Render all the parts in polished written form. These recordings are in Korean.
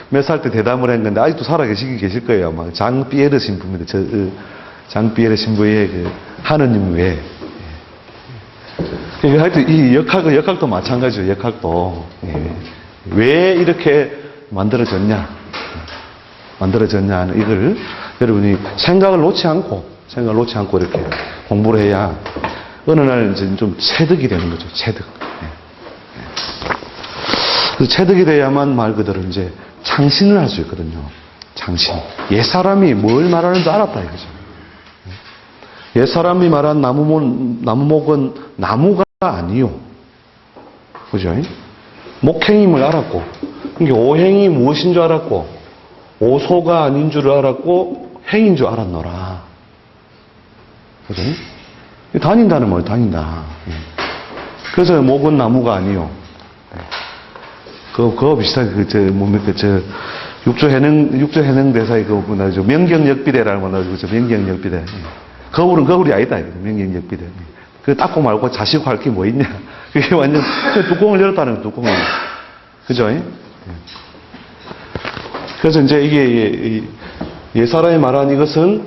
몇 살 때 대담을 한 건데 아직도 살아계시긴 계실 거예요. 아마 장피에르 신부입니다. 장피에르 신부의 그 하느님 외에. 하여튼 이 역학도 마찬가지죠. 역학도. 왜 이렇게 만들어졌냐 하는 이걸 여러분이 생각을 놓지 않고 이렇게 공부를 해야 어느 날 이제 좀 체득이 되는 거죠. 체득. 그 체득이 돼야만 말 그대로 이제 창신을 할 수 있거든요. 창신. 옛사람이 뭘 말하는지 알았다 이거죠. 옛사람이 말한 나무목은 나무가 아니요. 그죠? 목행임을 알았고, 그러니까 오행이 무엇인 줄 알았고, 오소가 아닌 줄 알았고, 행인 줄 알았노라. 그죠? 다닌다는 말, 다닌다. 그래서 목은 나무가 아니요. 그거 비슷하게, 육조해능 대사의 명경역비대라는 거 나오죠. 명경역비대. 거울이 아니다. 명경역비대. 그 닦고 말고 자시고 할 게 뭐 있냐. 그게 완전 뚜껑을 열었다는 거예요. 뚜껑을. 그죠? 그래서 이제 이게 옛사람이 말한 이것은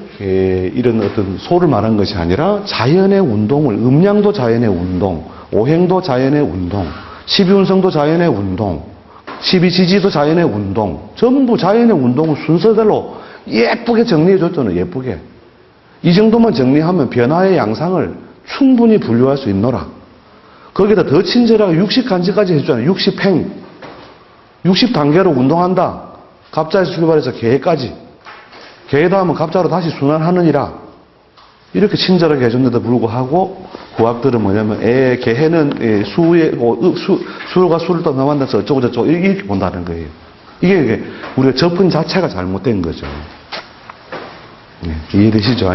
이런 어떤 소를 말한 것이 아니라 자연의 운동을, 음양도 자연의 운동, 오행도 자연의 운동, 12운성도 자연의 운동, 12지지도 자연의 운동, 전부 자연의 운동을 순서대로 예쁘게 정리해 줬잖아요. 예쁘게. 이 정도만 정리하면 변화의 양상을 충분히 분류할 수 있노라. 거기다 더 친절하게 60간지까지 해주잖아요. 60행. 60단계로 운동한다. 갑자에서 출발해서 개까지. 개 다음은 갑자로 다시 순환하느니라. 이렇게 친절하게 해줬는데도 불구하고 구학들은 뭐냐면 개해는 수가 수를 또 넘어간다서 어쩌고 저쩌고 이렇게 본다는 거예요. 이게 우리가 접근 자체가 잘못된 거죠. 이해되시죠?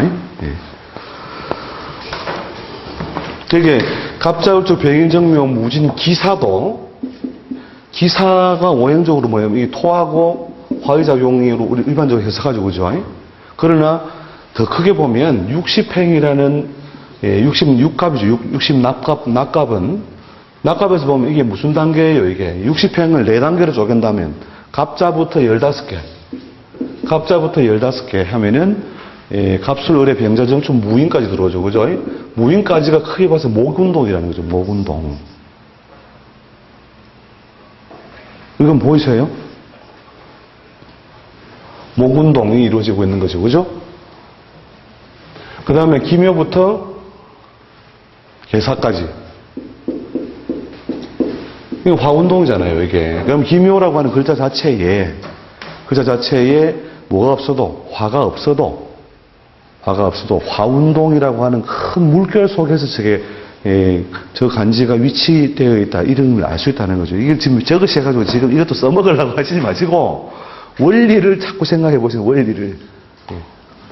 되게 갑자울적 병인정묘 무진 기사가 오행적으로 뭐냐면 이 토하고 화의작용으로 우리 일반적으로 해석하죠. 그죠? 그러나 더 크게 보면 60행이라는 66갑이죠. 60낙갑에서 보면 이게 무슨 단계예요? 이게 60행을 4단계로 쪼갠다면 갑자부터 15개 하면은 갑술, 을의, 병자, 정축, 무인까지 들어오죠. 그죠? 무인까지가 크게 봐서 목운동이라는 거죠. 목운동. 이건 보이세요? 목운동이 이루어지고 있는 거죠. 그죠? 그 다음에 기묘부터 개사까지. 이거 화운동이잖아요, 이게. 그럼 기묘라고 하는 글자 자체에 뭐가 없어도, 화가 없어도 화운동이라고 하는 큰 물결 속에서 저 간지가 위치되어 있다. 이런 걸 알 수 있다는 거죠. 이게 지금 적으셔가지고 지금 이것도 써먹으려고 하시지 마시고 원리를 자꾸 생각해 보세요. 원리를.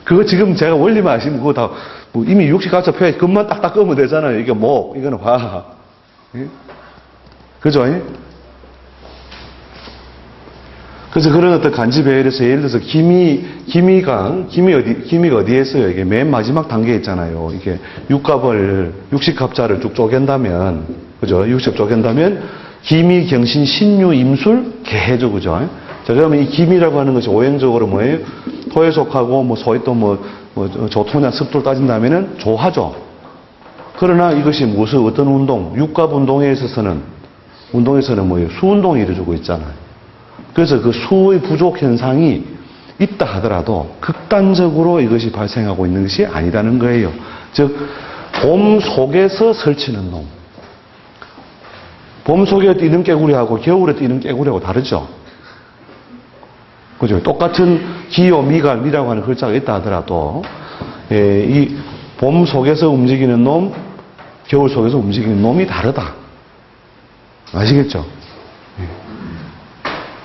그거 지금 제가 원리만 아시면 그거 다 뭐 이미 60가짜 표현 금만 딱딱 끄면 되잖아요. 이게 목, 이거는 화. 그죠? 그래서 그런 어떤 간지 배열에서 예를 들어서 기미가 어디에 있어요? 이게 맨 마지막 단계에 있잖아요. 이게 60갑자를 쭉 쪼갠다면, 그죠? 60 쪼갠다면, 기미, 경신, 신유, 임술, 개해죠. 그죠? 자, 그러면 이 기미라고 하는 것이 오행적으로 뭐예요? 토에 속하고, 소위 또 조토냐, 습도를 따진다면은 조화죠. 그러나 이것이 무슨, 어떤 운동, 육갑 운동에 있어서는 뭐예요? 수운동이 이루어지고 있잖아요. 그래서 그 수의 부족 현상이 있다 하더라도 극단적으로 이것이 발생하고 있는 것이 아니라는 거예요. 즉, 봄 속에서 설치는 놈. 봄 속에 뛰는 깨구리하고 겨울에 뛰는 깨구리하고 다르죠? 그죠? 똑같은 기요, 미갈미라고 하는 글자가 있다 하더라도, 이 봄 속에서 움직이는 놈, 겨울 속에서 움직이는 놈이 다르다. 아시겠죠?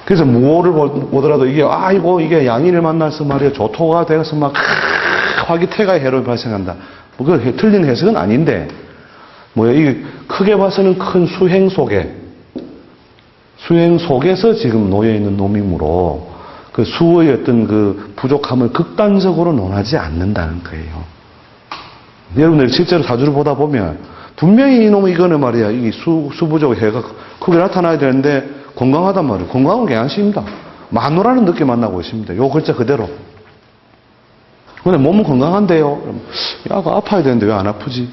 그래서 무호를 보더라도 이게 양인을 만나서 말이야 조토가 돼서 막 화기태가 해로 발생한다. 뭐 그 틀린 해석은 아닌데 이게 크게 봐서는 큰 수행 속에서 지금 놓여 있는 놈이므로 그 수의 어떤 그 부족함을 극단적으로 논하지 않는다는 거예요. 여러분들 실제로 사주를 보다 보면 분명히 이놈의 이거는 말이야 이 수부족 해가 크게 나타나야 되는데 건강하단 말이에요. 건강은 개안심입니다. 마누라는 늦게 만나고 있습니다. 요 글자 그대로. 근데 몸은 건강한데요. 야, 그 아파야 되는데 왜 안 아프지?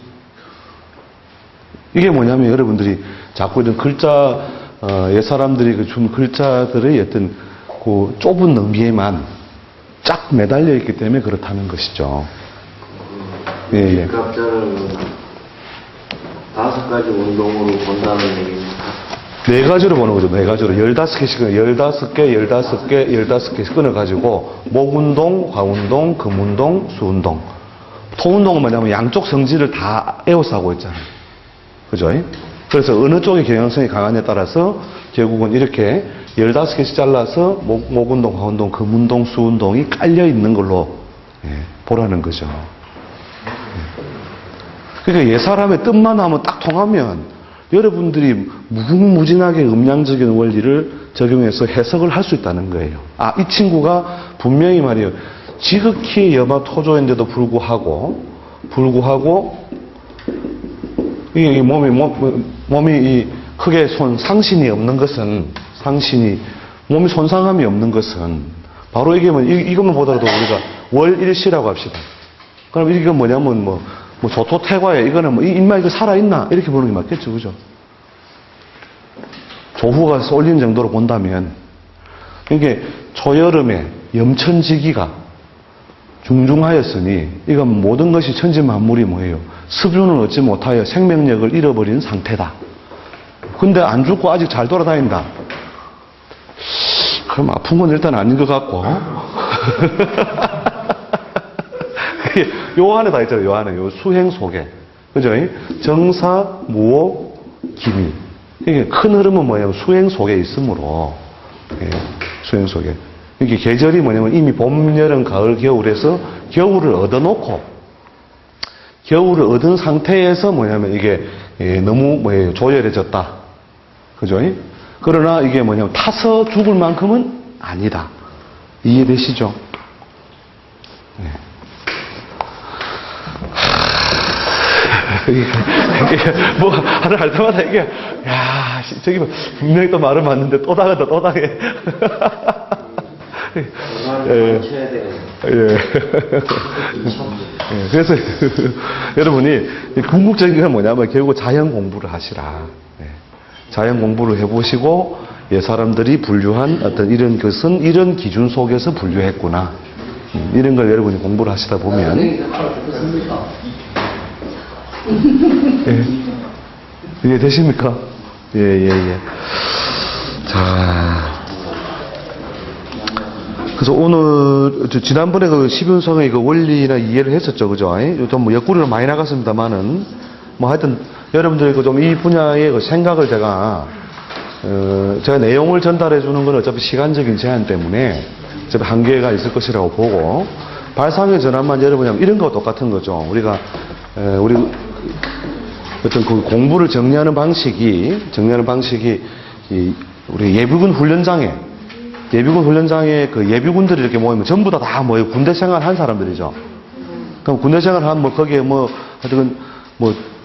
이게 뭐냐면 여러분들이 자꾸 이런 글자, 옛 사람들이 그 준 글자들의 어떤 그 좁은 의미에만 쫙 매달려 있기 때문에 그렇다는 것이죠. 예, 예. 갑자는 5가지 운동으로 본다는 얘기입니다. 4가지로 보는 거죠. 4가지로. 15개씩, 15개, 15개, 15개씩 끊어가지고, 목운동, 화운동, 금운동, 수운동. 토운동은 뭐냐면 양쪽 성질을 다 에워싸 하고 있잖아요. 그죠? 그래서 어느 쪽의 경향성이 강하냐에 따라서 결국은 이렇게 15개씩 잘라서 목운동, 화운동, 금운동, 수운동이 깔려 있는 걸로 보라는 거죠. 그러니까 옛 사람의 뜻만 하면 딱 통하면 여러분들이 무궁무진하게 음양적인 원리를 적용해서 해석을 할 수 있다는 거예요. 아, 이 친구가 분명히 말이에요. 지극히 여마토조인데도 불구하고 이 몸이 이 크게 상신이 없는 것은 몸이 손상함이 없는 것은 바로 이것만 보더라도 우리가 월일시라고 합시다. 그럼 이게 뭐냐면 뭐 조토태과에 이거는 뭐 인마 이거 살아있나 이렇게 보는 게 맞겠죠, 그죠? 조후가 쏠리는 정도로 본다면 이게 초여름에 염천지기가 중중하였으니 이건 모든 것이 천지만물이 뭐예요? 습유는 얻지 못하여 생명력을 잃어버린 상태다. 근데 안 죽고 아직 잘 돌아다닌다. 그럼 아픈 건 일단 아닌 것 같고 요 안에 다 있잖아요. 요 안에 요 수행 속에 그죠? 정사, 무오, 기미. 이게 큰 흐름은 뭐냐면 수행 속에 있으므로 수행 속에 이게 계절이 뭐냐면 이미 봄, 여름, 가을, 겨울에서 겨울을 얻어놓고 겨울을 얻은 상태에서 뭐냐면 이게 너무 조열해졌다. 그죠? 그러나 이게 뭐냐면 타서 죽을 만큼은 아니다. 이해되시죠? 네. 뭐 하나 할 때마다 이게 야 저기 분명히 또 말을 맞는데 또 당한다 또 당해. 예. 그래서 여러분이 궁극적인 건 뭐냐면 결국 자연 공부를 하시라. 자연 공부를 해보시고 사람들이 분류한 어떤 이런 것은 이런 기준 속에서 분류했구나. 이런 걸 여러분이 공부를 하시다 보면 이해 되십니까? 예. 자. 그래서 오늘, 지난번에 그 시분성의 그 원리나 이해를 했었죠. 그죠? 좀 뭐 옆구리로 많이 나갔습니다만은, 뭐 하여튼, 여러분들이 그 좀 이 분야의 그 생각을 제가 내용을 전달해 주는 건 어차피 시간적인 제한 때문에 어차피 한계가 있을 것이라고 보고, 발상의 전환만 여러분이 이런 거와 똑같은 거죠. 우리 어떤 그 공부를 정리하는 방식이 우리 예비군 훈련장에 그 예비군들이 이렇게 모이면 전부 다 모여 군대 생활 한 사람들이죠. 그럼 군대 생활 한 거기에 하여튼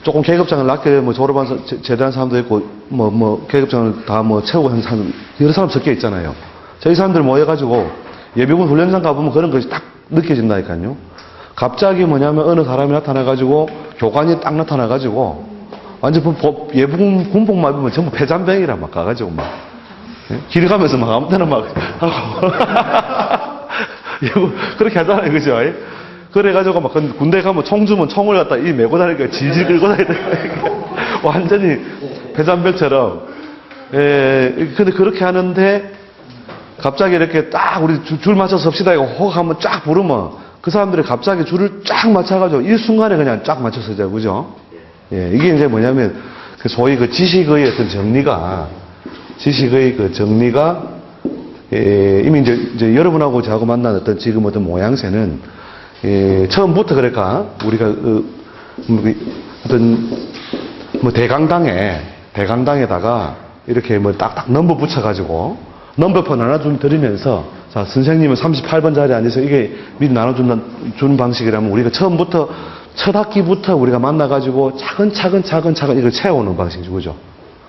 조금 계급장을 낮게 졸업한 제대한 사람도 있고 계급장을 다 채우고 한 사람 여러 사람 섞여 있잖아요. 저희 사람들 모여가지고 예비군 훈련장 가보면 그런 것이 딱 느껴진다니까요. 갑자기 뭐냐면 어느 사람이 나타나가지고 교관이 딱 나타나가지고 완전 예비군 군복만 입으면 전부 폐잔병이라 막 가가지고 길 가면서 막 아무 때나 막 하고 그렇게 하잖아요, 그죠? 그래가지고 막 군대 가면 총 주면 총을 갖다 이 메고 다니니까 질질 끌고 다니니까 완전히 폐잔병처럼. 근데 그렇게 하는데 갑자기 이렇게 딱 우리 줄 맞춰서 섭시다 이거 혹 한번 쫙 부르면 그 사람들이 갑자기 줄을 쫙 맞춰가지고 일순간에 그냥 쫙 맞춰서 이제 그죠? 이게 이제 뭐냐면 소위 그 지식의 어떤 정리가 이미 이제 여러분하고 저하고 만난 어떤 지금 어떤 모양새는 처음부터 그러니까 우리가 어떤 대강당에다가 이렇게 딱딱 넘버 붙여가지고 넘버폰 하나 좀 드리면서 자 선생님은 38번 자리에 앉아서 이게 미리 나눠주는 방식이라면 우리가 처음부터 첫 학기부터 우리가 만나가지고 차근차근 이걸 채워오는 방식이죠, 그죠?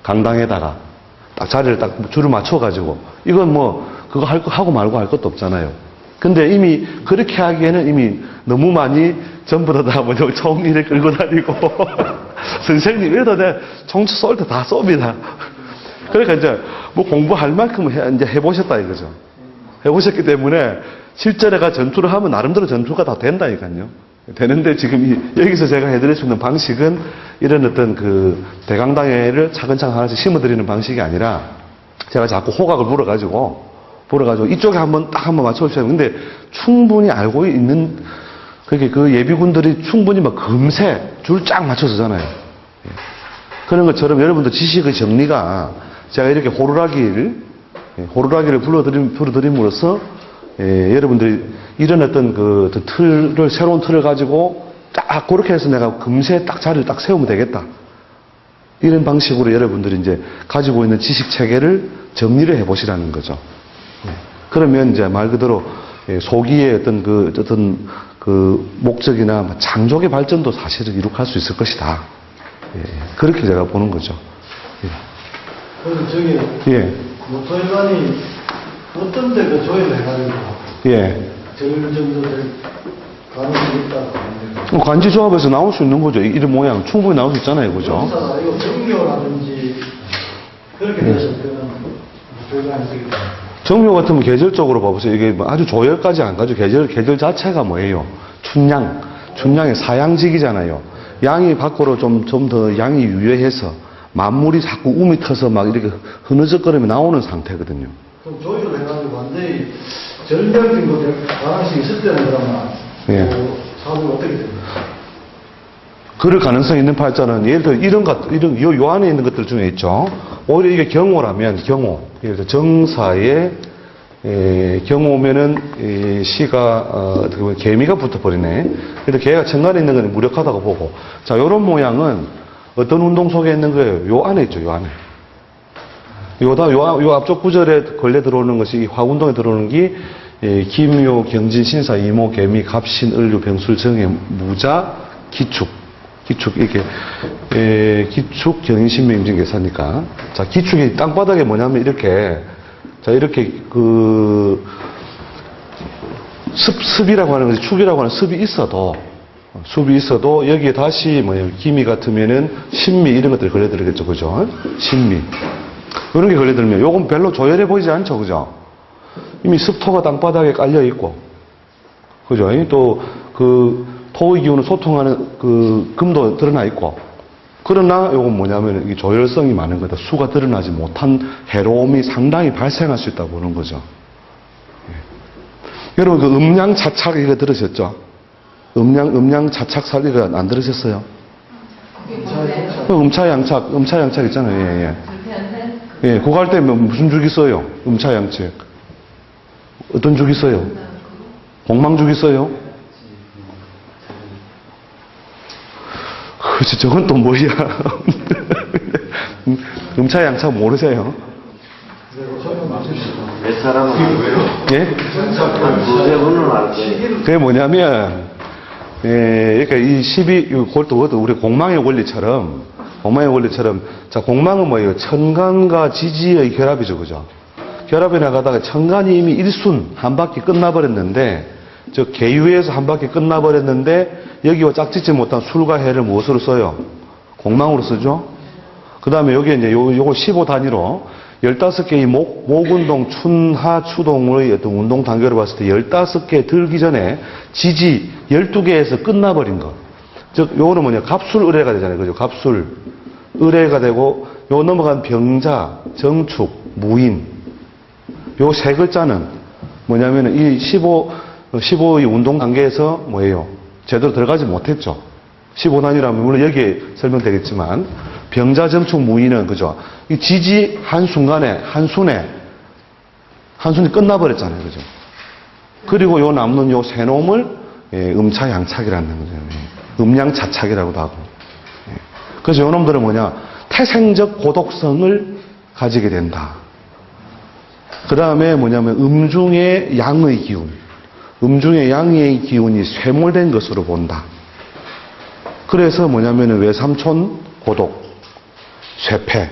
강당에다가 딱 자리를 딱 줄을 맞춰가지고, 이건 뭐, 그거 하고 말고 할 것도 없잖아요. 근데 이미 그렇게 하기에는 이미 너무 많이 전부 다 뭐 총리를 끌고 다니고, 선생님, 이러다 내 총치 쏠 때 다 쏩니다. 그러니까 이제 뭐 공부할 만큼 이제 해보셨다 이거죠. 해보셨기 때문에 실전에가 전투를 하면 나름대로 전투가 다 된다니까요. 되는데 지금 여기서 제가 해드릴 수 있는 방식은 이런 어떤 그 대강당회를 차근차근 하나씩 심어드리는 방식이 아니라 제가 자꾸 호각을 불어가지고 이쪽에 딱 한번 맞춰보셔야 돼요. 근데 충분히 알고 있는 그렇게 그 예비군들이 충분히 막 금세 줄 쫙 맞춰서잖아요. 그런 것처럼 여러분들 지식의 정리가 제가 이렇게 호루라기를 불러드림으로써 여러분들이 이런 어떤 그 틀을, 새로운 틀을 가지고 딱 그렇게 해서 내가 금세 딱 자리를 딱 세우면 되겠다. 이런 방식으로 여러분들이 이제 가지고 있는 지식 체계를 정리를 해 보시라는 거죠. 그러면 이제 말 그대로 소기의 어떤 그 목적이나 장족의 발전도 사실은 이룩할 수 있을 것이다. 그렇게 제가 보는 거죠. 그래서 저기 모토일관이 어떤 데 그 조율해가지고 저일 정도 될 가능성이 있다고 하는데 관지조합에서 나올 수 있는 거죠. 이런 모양 충분히 나올 수 있잖아요. 그죠? 용사가 이거 정교라든지 그렇게 돼서 그는 모토일관이 되겠다. 정묘 같으면 계절적으로 봐보세요. 이게 뭐 아주 조열까지 안 가죠. 계절 자체가 뭐예요? 춘향의 사양직이잖아요. 양이 밖으로 좀 더 양이 유예해서 만물이 자꾸 움이 터서 막 이렇게 흐느적거리며 나오는 상태거든요. 그럼 조율을 해가지고 완전히 전략적인 거 가능성이 있을 때는 그러면 사고가 어떻게 됩니까? 그럴 가능성이 있는 팔자는 예를 들어 요 안에 있는 것들 중에 있죠. 오히려 이게 경호라면 예를 들어 정사에 경호면은 시가 개미가 붙어버리네. 그래서 개가 천간에 있는 건 무력하다고 보고, 자 요런 모양은 어떤 운동 속에 있는 거예요? 요 안에 있죠. 요 안에. 요 앞쪽 구절에 걸려 들어오는 것이 이 화운동에 들어오는 게 김묘, 경진, 신사, 이모, 개미, 갑신, 을류, 병술, 정해, 무자, 기축 이렇게 기축, 경인, 신묘, 임진, 계사니까. 자 기축이 땅바닥에 뭐냐면 이렇게 그 습이라고 하는 것이 축이라고 하는 습이 있어도 여기에 다시 기미 같으면은 신미 이런 것들이 걸려들겠죠. 그죠? 신미. 이런 게 걸려들면 요건 별로 조열해 보이지 않죠. 그죠? 이미 습토가 땅바닥에 깔려 있고. 그죠? 또 그 토의 기운을 소통하는 그 금도 드러나 있고. 그러나 요건 뭐냐면 이 조열성이 많은 거다. 수가 드러나지 못한 해로움이 상당히 발생할 수 있다고 보는 거죠. 여러분 그 음양차착 이거 들으셨죠? 음양차착살 이거 안 들으셨어요? 음차양착 있잖아요. 그거 할 때 무슨 죽이 써요? 음차양착. 어떤 죽이 써요? 공망죽이 써요? 그렇지, 저건 또 뭐야? 음차양착 모르세요? 몇 사람은 알고요. 예? 한 두세 분은 알고요. 그게 뭐냐면, 그러니까 이 12, 우리 공망의 원리처럼, 자, 공망은 뭐예요? 천간과 지지의 결합이죠, 그죠? 결합이 나가다가 천간이 이미 일순, 한 바퀴 끝나버렸는데, 계유에서 한 바퀴 끝나버렸는데, 여기와 짝짓지 못한 술과 해를 무엇으로 써요? 공망으로 쓰죠? 그 다음에 여기에 이제 요거 15단위로 15개의 목운동, 춘하, 추동의 어떤 운동 단계로 봤을 때 15개 들기 전에 지지 12개에서 끝나버린 것. 즉, 요거는 뭐냐? 갑술, 의뢰가 되잖아요. 그죠? 갑술, 의뢰가 되고, 요 넘어간 병자, 정축, 무인. 요 세 글자는 뭐냐면은 이 15의 운동 단계에서 뭐예요? 제대로 들어가지 못했죠. 15단위라면 물론 여기에 설명되겠지만 병자, 정축, 무인은 그죠? 이 지지 한순간에 한순이 끝나버렸잖아요. 그죠? 그리고 요 남는 요 세 놈을 음차양착이라는 거죠. 음양차착이라고도 하고. 그래서 요 놈들은 뭐냐? 태생적 고독성을 가지게 된다. 그 다음에 뭐냐면 음중의 양의 기운. 음중의 양의 기운이 쇠몰된 것으로 본다. 그래서 뭐냐면은 외삼촌 고독, 쇠패.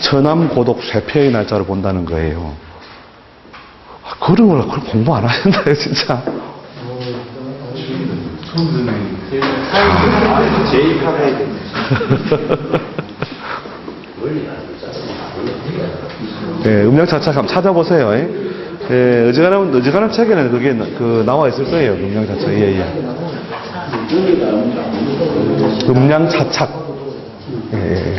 천암 고독 쇠폐의 날짜를 본다는 거예요. 그런 걸 공부 안 하는데 진짜. 제입학해야 돼. 예, 음양차착 한번 찾아보세요. 예, 어지간한 책에는 그게 나와 있을 거예요. 음양차착. 예, 예. 음양차착. 예,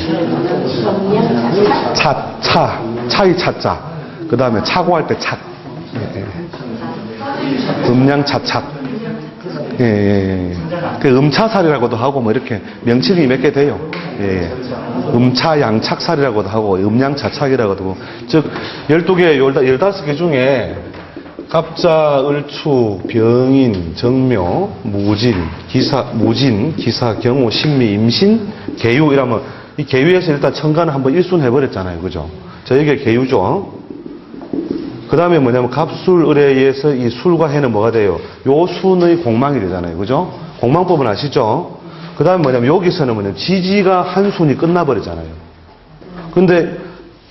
차의 차자. 그 다음에 차고할 때 착. 예, 음양차착. 예, 예. 그 음차살이라고도 하고 뭐 이렇게 명칭이 몇 개 돼요. 예, 음차양착살이라고도 하고 음양차착이라고도 하고, 즉 12개, 15개 중에 갑자, 을추, 병인, 정묘, 무진, 기사, 경호, 식미, 임신, 계유 이라면 이 계유에서 일단 천간을 한번 일순해버렸잖아요. 그죠? 저에게 계유죠. 그 다음에 뭐냐면 갑술, 을에 의해서 이 술과 해는 뭐가 돼요? 요 순의 공망이 되잖아요. 그죠? 공망법은 아시죠? 그 다음에 뭐냐면 여기서는 뭐냐면 지지가 한 순이 끝나버리잖아요. 근데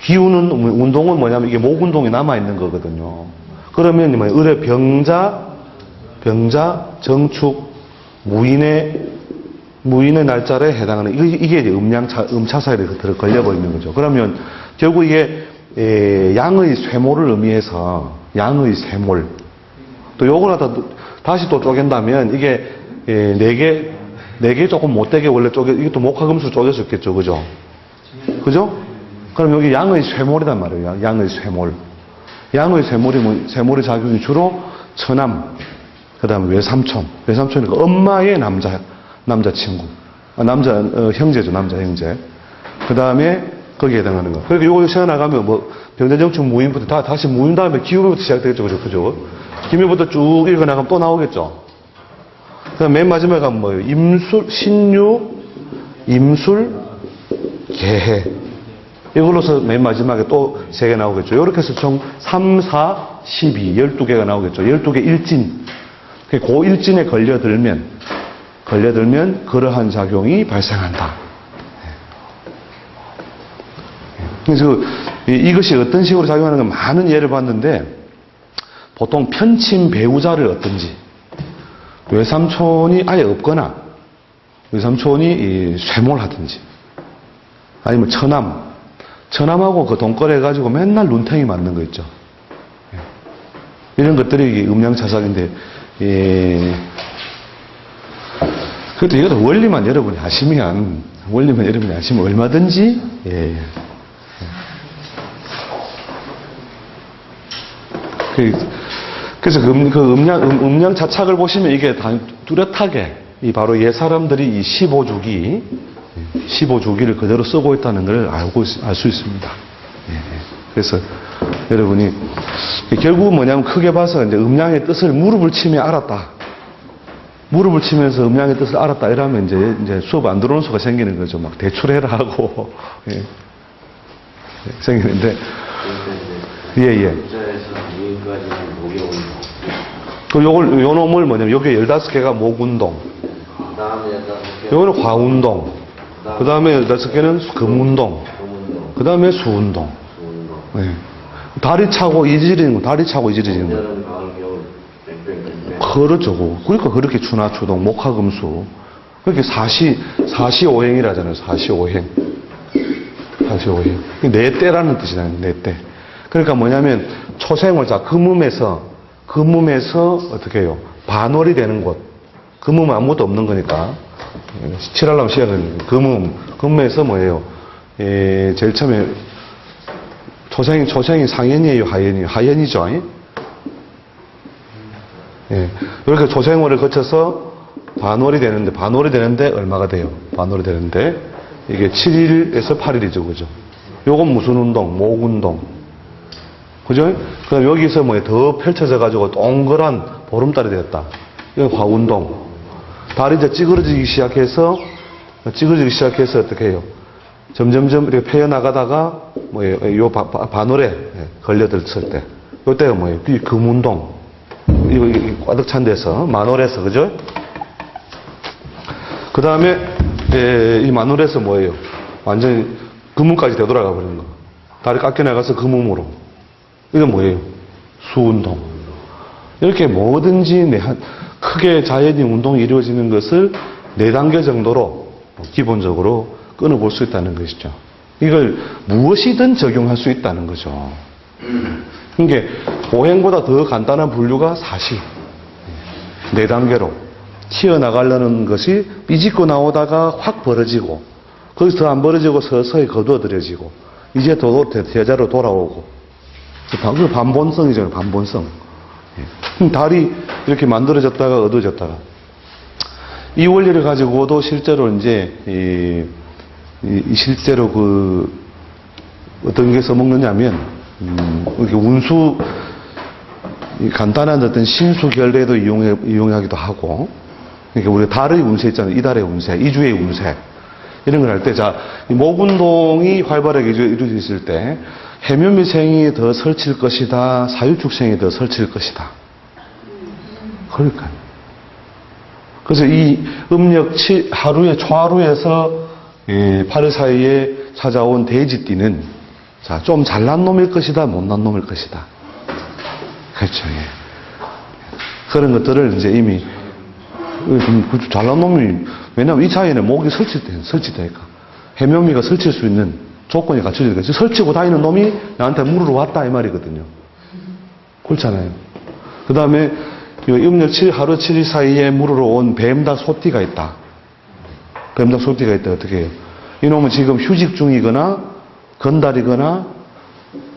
기운은, 운동은 뭐냐면 이게 목운동이 남아있는 거거든요. 그러면 뭐냐면 을의 병자, 정축, 무인의 날짜에 해당하는, 이게 이제 음차사에 걸려버리는 거죠. 그러면 결국 이게 양의 쇠몰을 의미해서 양의 쇠몰. 또 요걸 다시 또 쪼갠다면 이게 네 개 조금 못되게 원래 이것도 목화금수 쪼개졌겠죠. 그죠? 그죠? 그럼 여기 양의 쇠몰이란 말이에요. 양의 쇠몰. 양의 쇠몰의 작용이 주로 처남, 그 다음에 외삼촌. 외삼촌이니까 엄마의 남자친구. 형제죠. 남자 형제. 그 다음에 거기에 해당하는 거. 그러니까 요거 시작나가면 뭐, 병자정축 무인부터 다시 무인 다음에 기후부터 시작되겠죠. 그죠? 기묘부터 쭉 읽어나가면 또 나오겠죠. 그 다음 맨 마지막에 가면 뭐예요? 임술, 신유, 임술, 개해. 이걸로서 맨 마지막에 또 3개 나오겠죠. 이렇게 해서 총 3, 4, 12, 12개가 나오겠죠. 12개 일진. 그 일진에 걸려들면 그러한 작용이 발생한다. 그래서 이것이 어떤 식으로 작용하는 가 많은 예를 봤는데, 보통 편친 배우자를 얻든지, 외삼촌이 아예 없거나, 외삼촌이 쇠몰하든지, 아니면 처남하고 그 돈거래해가지고 맨날 눈탱이 맞는 거 있죠. 이런 것들이 음양차삭인데, 그것도 이것도 원리만 여러분이 아시면 얼마든지, 그래서 그 음양차착을 보시면 이게 다 뚜렷하게 바로 옛사람들이 이 15주기를 그대로 쓰고 있다는 걸 알 수 있습니다. 그래서 여러분이 결국은 뭐냐면 크게 봐서 이제 음양의 뜻을 무릎을 치며 알았다. 무릎을 치면서 음양의 뜻을 알았다. 이러면 이제 수업 안 들어오는 수가 생기는 거죠. 막 대출해라 하고 생기는데 예. 요 놈을 뭐냐면, 여기 15개가 목운동. 요거는 화운동. 그 다음에 15개는 금운동. 그 다음에 수운동. 네. 다리 차고 이지리는 거. 그렇죠. 그러니까 그렇게 추나추동, 목화금수. 그렇게 사시오행이라잖아요. 사시오행. 네 때라는 뜻이잖아요. 네 때. 그러니까 뭐냐면, 초생을 금음에서 어떻게 해요? 반월이 되는 곳. 금음은 아무것도 없는 거니까. 칠하려면 시작은 금음에서 뭐예요? 제일 처음에 초생이 상현이에요? 하현이에요? 하현이죠? 이렇게 초생월을 거쳐서 반월이 되는데 얼마가 돼요? 반월이 되는데 이게 7일에서 8일이죠. 그죠? 요건 무슨 운동? 목운동. 그죠? 그럼 여기서 더 펼쳐져가지고 동그란 보름달이 되었다. 이건 화운동. 달이 이제 찌그러지기 시작해서 어떻게 해요? 점점점 이렇게 펴나가다가 요 반월에 걸려들었을 때. 요때가 뭐예요? 이 금운동. 이거 꽉 찬 데서, 만월에서, 그죠? 그 다음에, 이 만월에서 뭐예요? 완전히 금운까지 되돌아가 버리는 거. 다리 깎여나가서 그 몸으로. 이건 뭐예요? 수운동. 이렇게 뭐든지 크게 자연인 운동이 이루어지는 것을 4단계 정도로 기본적으로 끊어볼 수 있다는 것이죠. 이걸 무엇이든 적용할 수 있다는 거죠. 그러니까 오행보다 더 간단한 분류가 사시. 4단계로 튀어나가려는 것이 삐집고 나오다가 확 벌어지고 거기서 더 안 벌어지고 서서히 거두어들여지고 이제 제자로 돌아오고 그 반본성이잖아요. 반본성. 달이 이렇게 만들어졌다가 어두워졌다가 이 원리를 가지고도 실제로 이제 실제로 어떤 게 써먹느냐면 이렇게 운수 간단한 어떤 신수결례도 이용하기도 하고 그러니까 우리가 달의 운세 있잖아요. 이달의 운세, 이주의 운세 이런 걸 할 때 자 목운동이 활발하게 이루어졌을 때 해묘미생이 더 설칠 것이다. 사유축생이 더 설칠 것이다. 그러니까요. 그래서 이 음력 하루에 초하루에서 8일 사이에 찾아온 돼지띠는 자, 좀 잘난 놈일 것이다, 못난 놈일 것이다. 그렇죠. 예. 그런 것들을 이제 이미 잘난 놈이 왜냐하면 이 자연에 목이 설치되니까 해묘미가 설칠 수 있는 조건이 갖춰지니까 설치고 다니는 놈이 나한테 물으러 왔다 이 말이거든요. 그렇잖아요. 그 다음에 음력 7일 하루 7일 사이에 물으러 온 뱀닭 소띠가 있다. 뱀닭 소띠가 있다. 어떻게 해요? 이놈은 지금 휴직 중이거나 건달이거나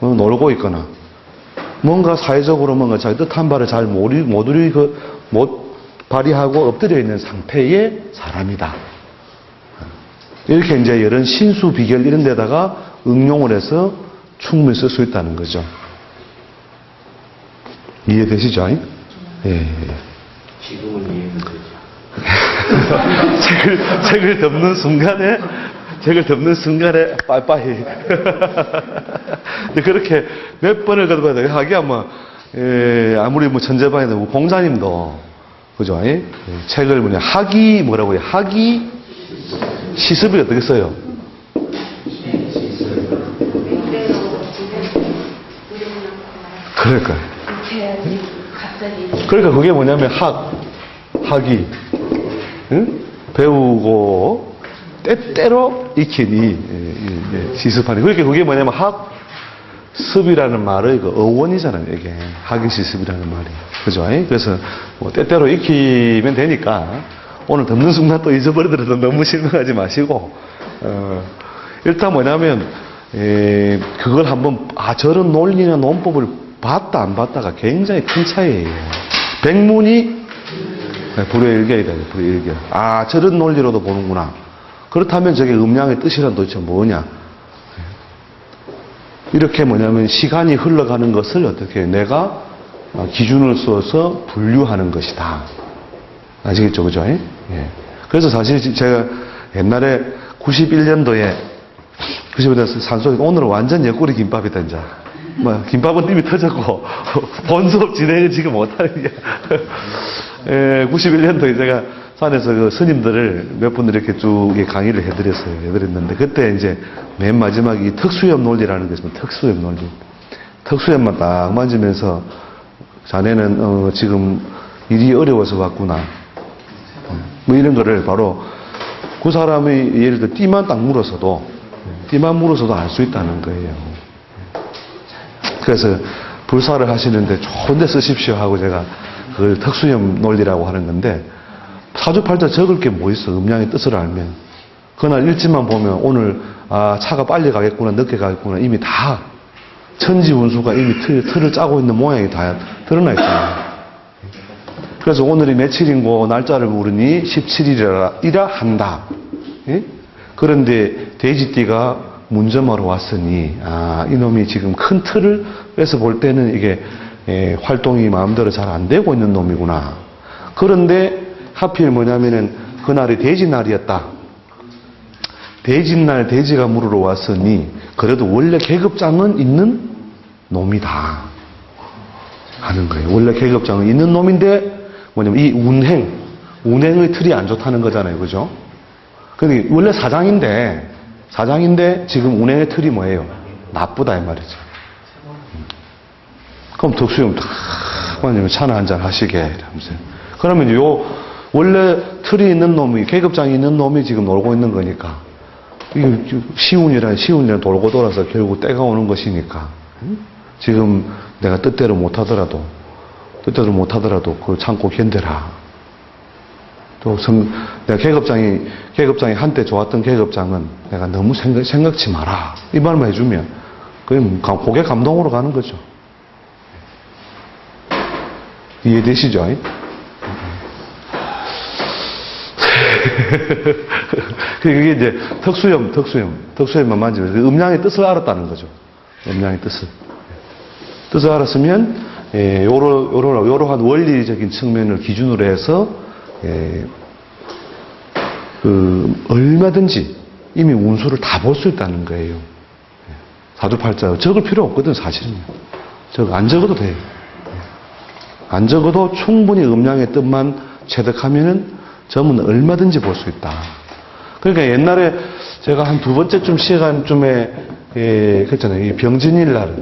놀고 있거나 뭔가 사회적으로 뭔가 자기 뜻한 바를 잘 못 발휘하고 엎드려 있는 상태의 사람이다. 이렇게 이제 이런 신수 비결 이런 데다가 응용을 해서 충분히 쓸 수 있다는 거죠. 이해되시죠? 예. 지금은 이해되죠. 책을 덮는 순간에 빠이빠이. 근데 그렇게 몇 번을 가도 봐야 하기야 뭐, 아무리 뭐 천재반이도 뭐 공자님도, 그죠? 책을 학이 뭐라고 해요? 학이 시습이 어떻게 써요? 그러니까. 그러니까 그게 뭐냐면 학이, 응? 배우고, 때때로 익히니, 시습하니. 그러니까 그게 뭐냐면 학습이라는 말의 그 어원이잖아요, 이게. 학이 시습이라는 말이. 그죠? 그래서 뭐 때때로 익히면 되니까, 오늘 덮는 순간 또 잊어버리더라도 너무 실망하지 마시고, 일단 뭐냐면, 그걸 한번, 저런 논리나 논법을 봤다, 안 봤다가 굉장히 큰 차이예요. 백문이 불여일견이다, 불여일견. 저런 논리로도 보는구나. 그렇다면 저게 음양의 뜻이란 도대체 뭐냐? 이렇게 뭐냐면 시간이 흘러가는 것을 어떻게 내가 기준을 써서 분류하는 것이다. 아시겠죠? 그죠? 예. 그래서 사실 제가 옛날에 91년도에 산속에 오늘은 완전 옆구리 김밥이다, 이제. 김밥은 이미 터졌고, 본 수업 진행을 지금 못하는 게. 91년도에 제가 산에서 그 스님들을 몇 분들 이렇게 쭉 강의를 해드렸는데, 그때 이제 맨 마지막에 특수염 논리라는 게 있습니다. 특수염 논리. 특수염만 딱 만지면서, 자네는, 지금 일이 어려워서 왔구나. 뭐 이런 거를 바로 그 사람이 예를 들어 띠만 딱 물어서도 알 수 있다는 거예요. 그래서 불사를 하시는데 좋은 데 쓰십시오 하고 제가 그걸 특수염 논리라고 하는 건데 사주팔자 적을 게 뭐 있어. 음양의 뜻을 알면. 그날 일지만 보면 오늘 차가 빨리 가겠구나 늦게 가겠구나 이미 다 천지 운수가 이미 틀을 짜고 있는 모양이 다 드러나 있잖아요. 그래서 오늘이 며칠인고 날짜를 물으니 17일이라 한다. 예? 그런데 돼지띠가 문점하러 왔으니 이놈이 지금 큰 틀을 빼서 볼 때는 이게 활동이 마음대로 잘 안 되고 있는 놈이구나. 그런데 하필 뭐냐면은 그날이 돼지날이었다. 돼지날 돼지가 물으러 왔으니 그래도 원래 계급장은 있는 놈이다 하는 거예요. 원래 계급장은 있는 놈인데 뭐냐면 이 운행의 틀이 안 좋다는 거잖아요. 그죠? 근데 원래 사장인데 지금 운행의 틀이 뭐예요? 나쁘다 이 말이죠. 그럼 덕수형 탁 만약에 차나 한잔 하시게 이러면서. 그러면 원래 틀이 있는 놈이, 계급장이 있는 놈이 지금 놀고 있는 거니까. 이게 시운이란 돌고 돌아서 결국 때가 오는 것이니까. 지금 내가 뜻대로 못하더라도 그걸 참고 견뎌라. 또 내가 계급장이 한때 좋았던 계급장은 내가 너무 생각지 마라. 이 말만 해주면, 그게 고개 감동으로 가는 거죠. 이해되시죠? 그게 이제 특수염만 만지면 음양의 뜻을 알았다는 거죠. 음양의 뜻을 알았으면 요러한 원리적인 측면을 기준으로 해서 얼마든지 이미 운수를 다 볼 수 있다는 거예요. 사주팔자 적을 필요 없거든 사실은요. 안 적어도 돼요. 안 적어도 충분히 음양의 뜻만 체득하면은 점은 얼마든지 볼 수 있다. 그러니까 옛날에 제가 한 두 번째쯤 시간쯤에 그랬잖아요. 이 병진일 날,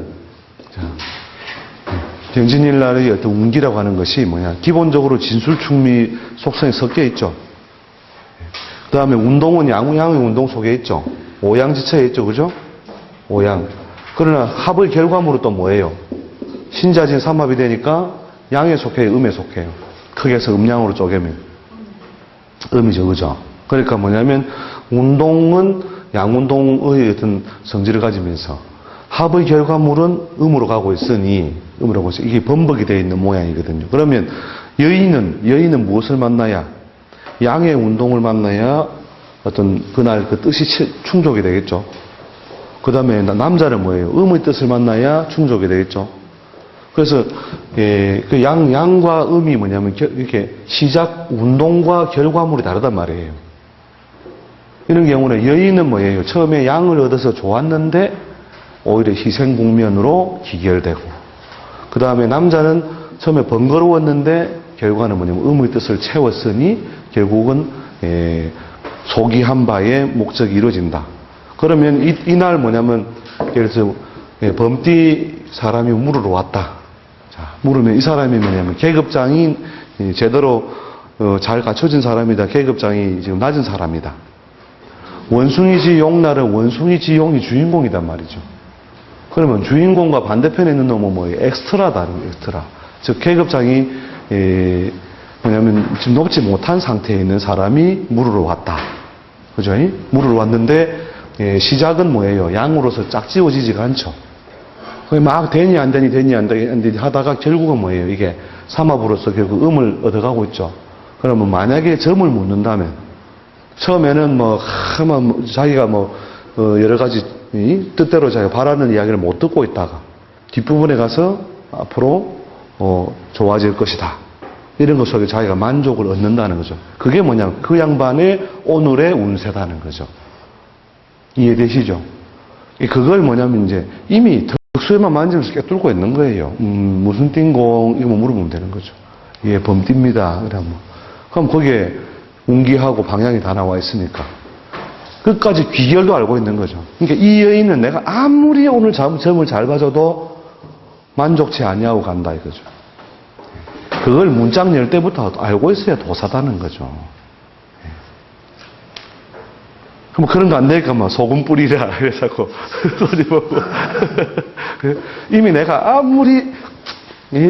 병진일 날의 어떤 운기라고 하는 것이 뭐냐? 기본적으로 진술충미 속성이 섞여 있죠. 그 다음에 운동은 양의 운동 속에 있죠. 오양지처에 있죠, 그죠? 오양. 그러나 합의 결과물은 또 뭐예요? 신자진 삼합이 되니까 양에 속해요, 음에 속해요. 크게 해서 음양으로 쪼개면 음이죠, 그죠? 그러니까 뭐냐면 운동은 양운동의 어떤 성질을 가지면서 합의 결과물은 음으로 가고 있으니 이게 범벅이 되어 있는 모양이거든요. 그러면 여인은 무엇을 만나야? 양의 운동을 만나야 어떤 그날 그 뜻이 충족이 되겠죠. 그 다음에 남자는 뭐예요? 음의 뜻을 만나야 충족이 되겠죠. 그래서 그 양과 음이 뭐냐면 이렇게 시작 운동과 결과물이 다르단 말이에요. 이런 경우는 여인은 뭐예요? 처음에 양을 얻어서 좋았는데 오히려 희생 국면으로 기결되고, 그 다음에 남자는 처음에 번거로웠는데 결과는 뭐냐면 음의 뜻을 채웠으니 결국은 속이 한 바의 목적이 이루어진다. 그러면 이날 뭐냐면 예를 들어서 범띠 사람이 물으러 왔다. 자, 물으면 이 사람이 뭐냐면 계급장이 제대로 잘 갖춰진 사람이다. 계급장이 지금 낮은 사람이다. 원숭이지 용날은 원숭이지 용이 주인공이단 말이죠. 그러면 주인공과 반대편에 있는 놈은 뭐예요? 엑스트라다. 엑스트라. 즉 계급장이 뭐냐면 지금 높지 못한 상태에 있는 사람이 물으러 왔다. 그죠? 물으러 왔는데 시작은 뭐예요? 양으로서 짝지워지지가 않죠. 막 되니 안 되니 하다가 결국은 뭐예요? 이게 삼합으로서 결국 음을 얻어가고 있죠. 그러면 만약에 점을 묻는다면 처음에는 자기가 여러 가지 뜻대로 자기가 바라는 이야기를 못 듣고 있다가 뒷부분에 가서 앞으로 좋아질 것이다. 이런 것 속에 자기가 만족을 얻는다는 거죠. 그게 뭐냐면 그 양반의 오늘의 운세다는 거죠. 이해되시죠? 그걸 뭐냐면 이제 이미 덕수에만 만지면서 꿰뚫고 있는 거예요. 무슨 띵공 이거 물어보면 되는 거죠. 예, 범띠입니다. 그럼 거기에 운기하고 방향이 다 나와 있으니까 끝까지 귀결도 알고 있는 거죠. 그러니까 이 여인은 내가 아무리 오늘 점을 잘 봐줘도 만족치 아니하고 간다 이거죠. 그걸 문짝 열 때부터 알고 있어야 도사다는 거죠. 그럼 그런 거 안 되니까 소금 뿌리라 그래서 소리 먹고 이미 내가 아무리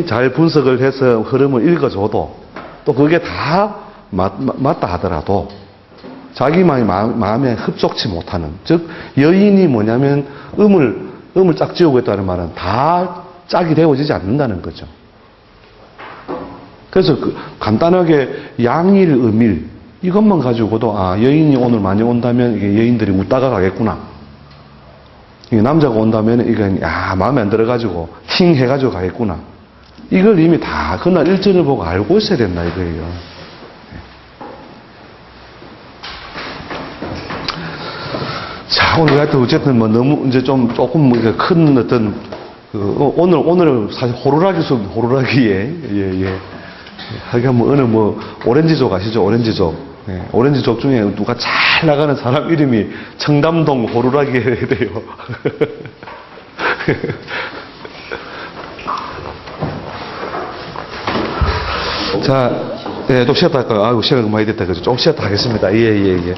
잘 분석을 해서 흐름을 읽어줘도 또 그게 다 맞다 하더라도 자기만이 마음에 흡족치 못하는, 즉 여인이 뭐냐면 음을 짝지우고 있다는 말은 다 짝이 되어지지 않는다는 거죠. 그래서 간단하게 양일 음일 이것만 가지고도 여인이 오늘 많이 온다면 이게 여인들이 웃다가 가겠구나. 이게 남자가 온다면 이건 마음에 안 들어가지고 팅 해가지고 가겠구나. 이걸 이미 다 그날 일전을 보고 알고 있어야 된다 이거예요. 자, 오늘 하여튼 어쨌든 너무 이제 조금 큰 어떤 오늘 사실 호루라기에 하여간 어느 오렌지족 아시죠? 오렌지족. 오렌지족 중에 누가 잘 나가는 사람 이름이 청담동 호루라기에 돼요. 자, 예, 좀 쉬었다 할까요? 아이고, 시간이 많이 됐다. 그죠? 좀 쉬었다 하겠습니다. 예, 예, 예.